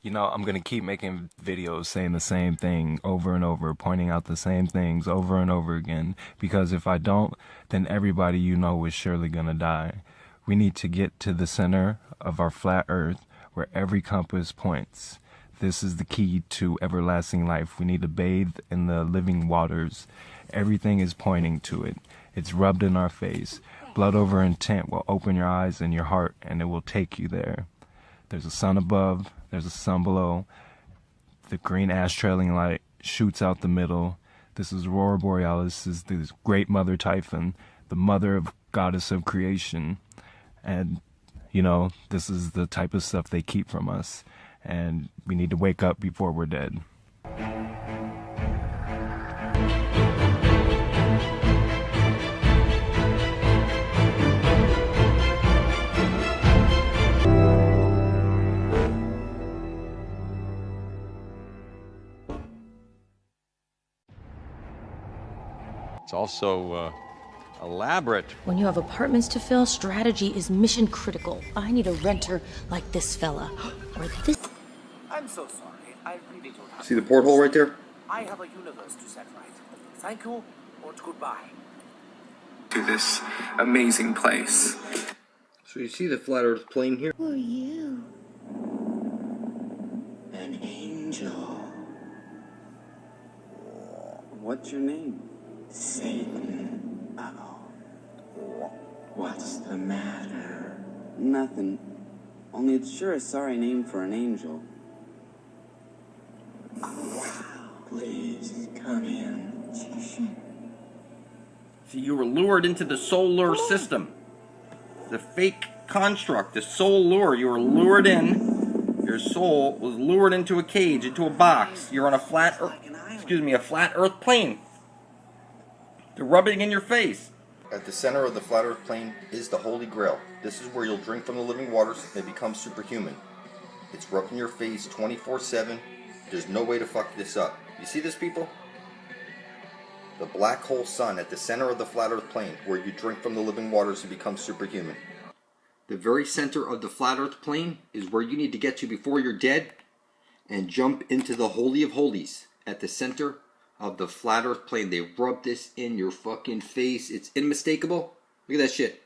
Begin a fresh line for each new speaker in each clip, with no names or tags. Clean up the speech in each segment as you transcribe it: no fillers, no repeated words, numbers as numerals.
You know, I'm gonna keep making videos saying the same thing over and over, pointing out the same things over and over again, because if I don't, then everybody you know is surely gonna die. We need to get to the center of our flat earth where every compass points. This is the key to everlasting life. We need to bathe in the living waters. Everything is pointing to it. It's rubbed in our face. Blood over intent will open your eyes and your heart, and it will take you there. There's a sun above, there's a sun below. The green ash trailing light shoots out the middle. This is Aurora Borealis. This is the great mother Typhon, the mother of goddess of creation. And, you know, this is the type of stuff they keep from us. And we need to wake up before we're dead.
It's also elaborate.
When you have apartments to fill, strategy is mission critical. I need a renter like this fella. Or this.
I'm so sorry. I really don't have.
See the porthole right there?
I have a universe to set right. Thank you, or goodbye.
To this amazing place.
So you see the flat earth plane here?
Who are you? An angel.
What's your name?
Satan. Uh-oh. What's the matter?
Nothing. Only it's sure a sorry name for an angel.
Please, come in.
See, you were lured into the solar system. The fake construct, the soul lure. You were lured in. Your soul was lured into a cage, into a box. You're on a flat earth plane. They're rubbing in your face.
At the center of the flat earth plane is the Holy Grail. This is where you'll drink from the living waters and become superhuman. It's rubbed in your face 24/7. There's no way to fuck this up. You see this, people? The black hole sun at the center of the flat earth plane, where you drink from the living waters and become superhuman. The very center of the flat earth plane is where you need to get to before you're dead, and jump into the Holy of Holies at the center of the flat earth plane. They rub this in your fucking face. It's unmistakable. Look at that shit.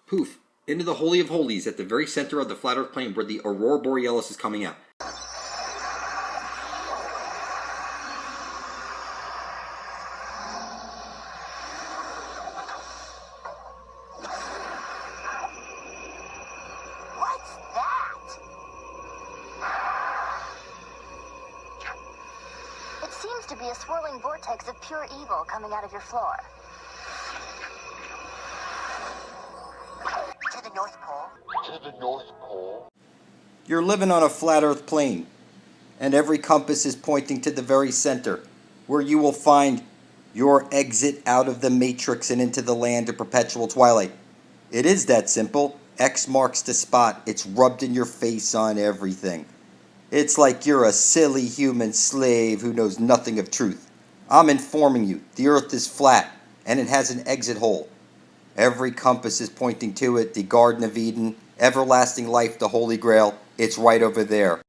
Poof. Into the Holy of Holies at the very center of the flat earth plane where the Aurora Borealis is coming out.
What's that? It seems to be a swirling vortex of pure evil coming out of your floor. To the North Pole. To the North Pole.
You're living on a flat earth plane, and every compass is pointing to the very center, where you will find your exit out of the matrix and into the land of perpetual twilight. It is that simple. X marks the spot. It's rubbed in your face on everything. It's like you're a silly human slave who knows nothing of truth. I'm informing you, the earth is flat, and it has an exit hole. Every compass is pointing to it, the Garden of Eden, everlasting life, the Holy Grail. It's right over there.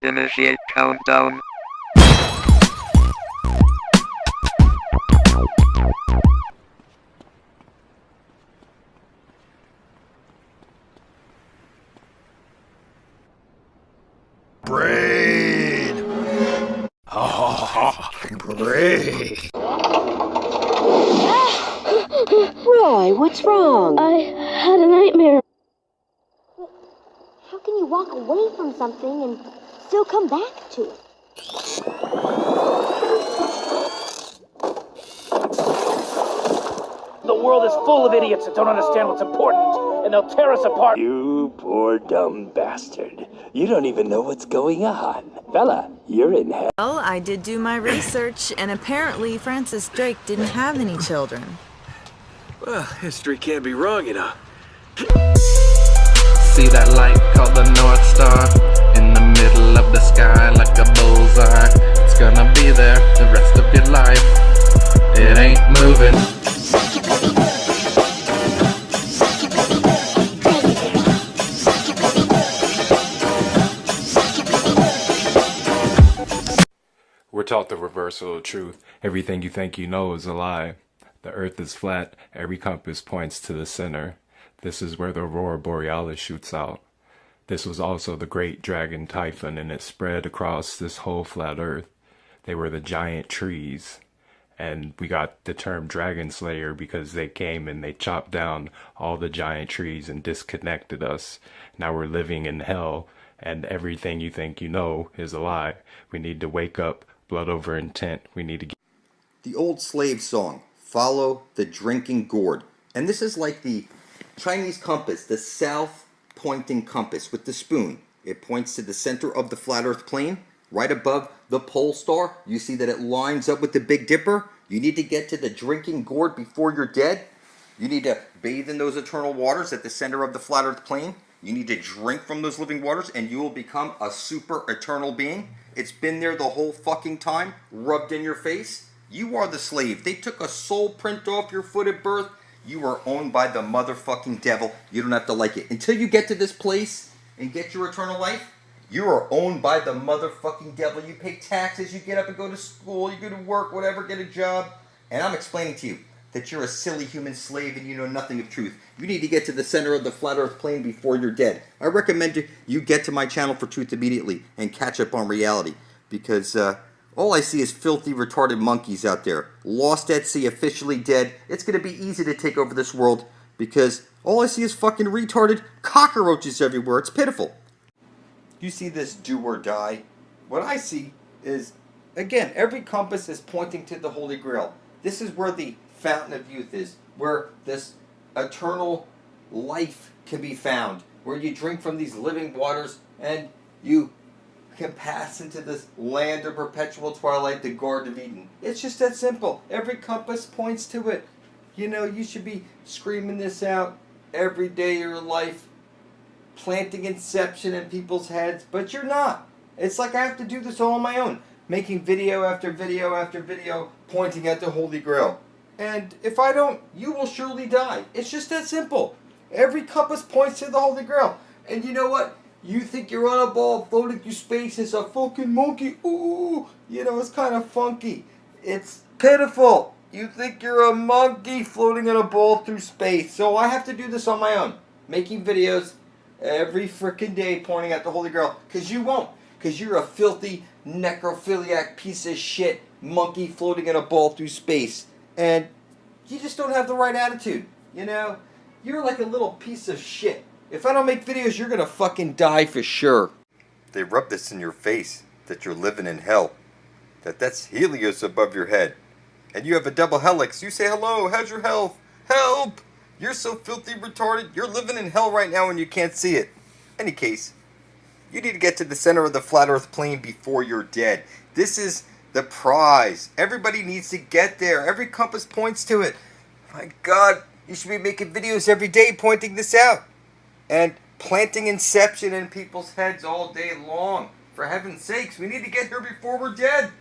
Initiate countdown.
Brain! Oh, brain!
Roy, what's wrong?
I had a nightmare.
How can you walk away from something and still come back to it?
The world is full of idiots that don't understand what's important, and they'll tear us apart.
You poor dumb bastard. You don't even know what's going on. Fella, you're in hell.
Well, I did do my research, and apparently Francis Drake didn't have any children.
Well, history can't be wrong, you know.
See that light called the North Star in the middle of the sky like a bullseye. It's gonna be there the rest of your life. It ain't moving.
We're taught the reversal of truth. Everything you think you know is a lie. The earth is flat. Every compass points to the center. This is where the aurora borealis shoots out. This was also the great dragon Typhon, and it spread across this whole flat earth. They were the giant trees. And we got the term Dragon Slayer because they came and they chopped down all the giant trees and disconnected us. Now we're living in hell, and everything you think you know is a lie. We need to wake up, blood over intent. We need to get...
The old slave song, follow the drinking gourd. And this is like the Chinese compass, the south pointing compass with the spoon. It points to the center of the flat earth plane. Right above the pole star, you see that it lines up with the Big Dipper. You need to get to the drinking gourd before you're dead. You need to bathe in those eternal waters at the center of the flat earth plane. You need to drink from those living waters and you will become a super eternal being. It's been there the whole fucking time, rubbed in your face. You are the slave. They took a soul print off your foot at birth. You are owned by the motherfucking devil. You don't have to like it. Until you get to this place and get your eternal life, you are owned by the motherfucking devil. You pay taxes, you get up and go to school, you go to work, whatever, get a job. And I'm explaining to you that you're a silly human slave and you know nothing of truth. You need to get to the center of the flat earth plane before you're dead. I recommend you get to my channel for truth immediately and catch up on reality. Because all I see is filthy, retarded monkeys out there. Lost at sea, officially dead. It's going to be easy to take over this world because all I see is fucking retarded cockroaches everywhere. It's pitiful. You see this do or die? What I see is, again, every compass is pointing to the Holy Grail. This is where the fountain of youth is, where this eternal life can be found, where you drink from these living waters and you can pass into this land of perpetual twilight, the Garden of Eden. It's just that simple. Every compass points to it. You know, you should be screaming this out every day of your life, planting inception in people's heads, but you're not. It's like I have to do this all on my own, making video after video after video, pointing at the Holy Grail. And if I don't, you will surely die. It's just that simple. Every compass points to the Holy Grail. And you know what? You think you're on a ball floating through space as a fucking monkey. Ooh, you know, it's kind of funky. It's pitiful. You think you're a monkey floating on a ball through space. So I have to do this on my own, making videos every frickin' day pointing at the Holy Grail. Because you won't. Because you're a filthy, necrophiliac piece of shit monkey floating in a ball through space. And you just don't have the right attitude. You know? You're like a little piece of shit. If I don't make videos, you're going to fucking die for sure. They rub this in your face, that you're living in hell. That's Helios above your head. And you have a double helix. You say, hello, how's your health? Help! You're so filthy retarded. You're living in hell right now and you can't see it. Any case, you need to get to the center of the flat earth plane before you're dead. This is the prize. Everybody needs to get there. Every compass points to it. My God, you should be making videos every day pointing this out. And planting inception in people's heads all day long. For heaven's sakes, we need to get here before we're dead.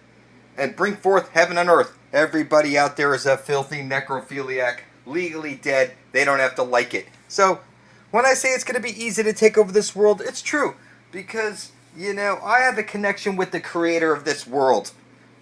And bring forth heaven and earth. Everybody out there is a filthy necrophiliac. Legally dead. They don't have to like it. So, when I say it's going to be easy to take over this world, it's true. Because, you know, I have a connection with the creator of this world.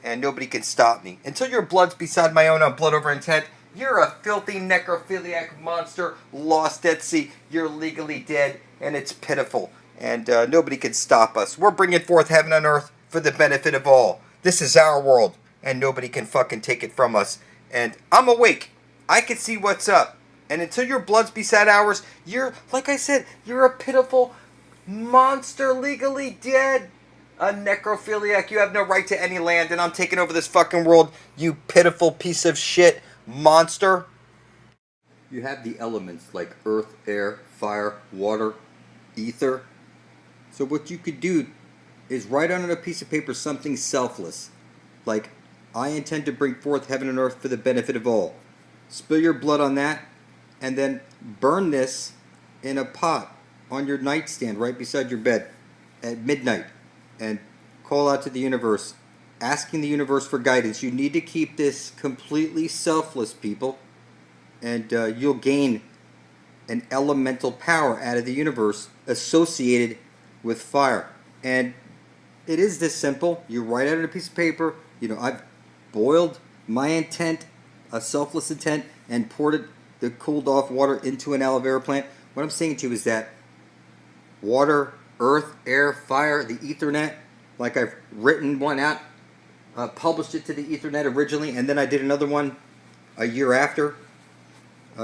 And nobody can stop me. Until your blood's beside my own on blood over intent, you're a filthy necrophiliac monster lost at sea. You're legally dead, and it's pitiful. And nobody can stop us. We're bringing forth heaven and earth for the benefit of all. This is our world, and nobody can fucking take it from us. And I'm awake. I can see what's up. And until your blood's beside ours, you're, like I said, you're a pitiful monster legally dead. A necrophiliac. You have no right to any land, and I'm taking over this fucking world, you pitiful piece of shit monster. You have the elements like earth, air, fire, water, ether. So what you could do is write on a piece of paper something selfless. Like, I intend to bring forth heaven and earth for the benefit of all. Spill your blood on that, and then burn this in a pot on your nightstand right beside your bed at midnight. And call out to the universe, asking the universe for guidance. You need to keep this completely selfless, people. And you'll gain an elemental power out of the universe associated with fire. And it is this simple. You write out on a piece of paper, I've boiled my intent, a selfless intent, and poured the cooled off water into an aloe vera plant. What I'm saying to you is that water, earth, air, fire, the Ethernet, like I've written one out, published it to the Ethernet originally, and then I did another one a year after,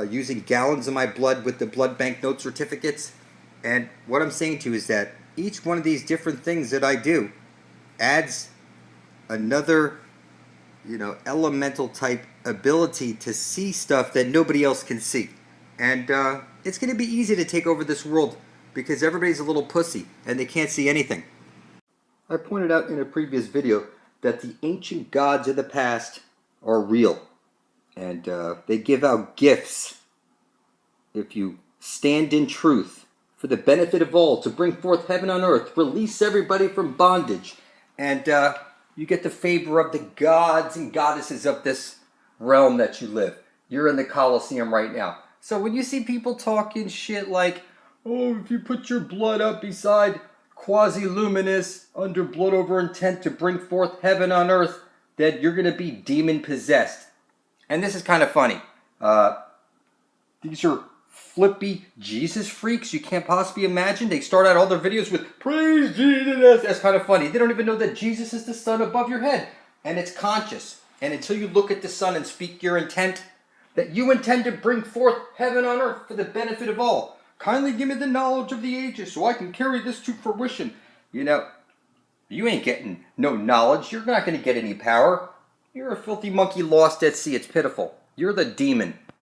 using gallons of my blood with the blood bank note certificates. And what I'm saying to you is that each one of these different things that I do adds another, elemental type ability to see stuff that nobody else can see. And it's going to be easy to take over this world because everybody's a little pussy and they can't see anything. I pointed out in a previous video that the ancient gods of the past are real. And they give out gifts if you stand in truth for the benefit of all, to bring forth heaven on earth, release everybody from bondage. And you get the favor of the gods and goddesses of this realm that you live. You're in the Colosseum right now. So when you see people talking shit like, oh, if you put your blood up beside quasi-luminous under blood over intent to bring forth heaven on earth, that you're going to be demon possessed. And this is kind of funny. These are flippy Jesus freaks you can't possibly imagine. They start out all their videos with praise Jesus. That's kind of funny. They don't even know that Jesus is the sun above your head. And it's conscious. And until you look at the sun and speak your intent, that you intend to bring forth heaven on earth for the benefit of all. Kindly give me the knowledge of the ages so I can carry this to fruition. You ain't getting no knowledge. You're not going to get any power. You're a filthy monkey lost at sea. It's pitiful. You're the demon.